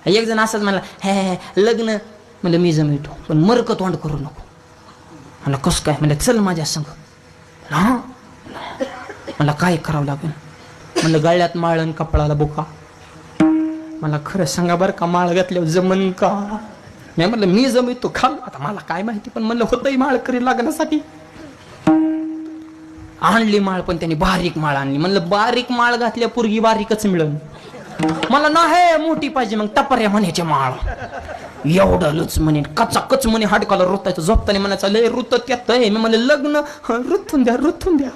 एक जण असंच म्हणला, हे लग्न म्हणलं मी जमितो, पण मरक तोंड करू नको. म्हणलं कसं काय? म्हणलं चल माझ्या संग. हा मला काय करावं लागेल? म्हणलं गळ्यात माळ आणि कपडाला बुका. मला खरं सांगा बरं का, माळ घातल्यावर जमन का? मी म्हणलं मी जमितो खाल, आता मला काय माहिती, पण म्हणलं होतंय माळ करी लग्नासाठी. आणली माळ, पण त्यांनी बारीक माळ आणली. म्हणलं बारीक माळ घातल्या पोरगी बारीकच मिळन. मला नाही मोठी पाहिजे. मग टपऱ्या म्हणायचे माळ एवढं लुच म्हणे, कच म्हणे, हाडकाला रुतायचं. झोपताना म्हणायचं लय रुतत येत आहे. मी म्हणलं लग्न रुतून द्या.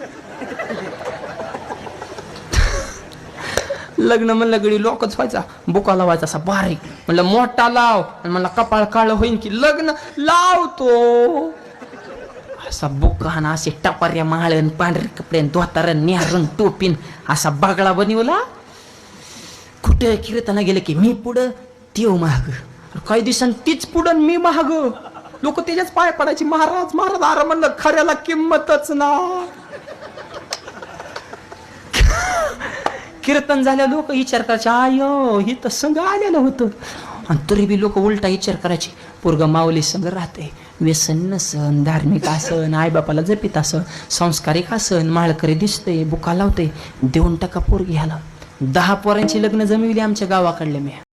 लग्न म्हणलं गडी लोकच व्हायचा, बुका लावायचा असा बारीक. म्हणलं मोठा लाव, आणि म्हणलं कपाळ काळं होईन की लग्न लावतो. असा बुकान असे टपाऱ्या माळण, पांढरे कपडे, धोतारण, निहारण, टोपीन असा बागळा बनवला. कुठे कीर्तना गेलं की मी पुढं तेव महाग, काही दिवसांनी तीच पुढं मी महाग. लोक त्याच्याच पाय पडायची, महाराज महाराज. अरे म्हणलं खऱ्याला किंमतच ना. कीर्तन झाल्या लोक विचार करायचे, आयो ही तर संघ आलेलं होतं. आणि तरी बी लोक उलटा विचार करायचे, पोरग माऊली संघ राहते, व्यसन नसन, धार्मिक असन, आईबापाला जपित असन, संस्कारिक असन, माळकरी दिसते, बुका लावते, देऊन टाका पोरगी ह्याला. 10 पोरांची लग्न जमविली आमच्या गावाकडले मी.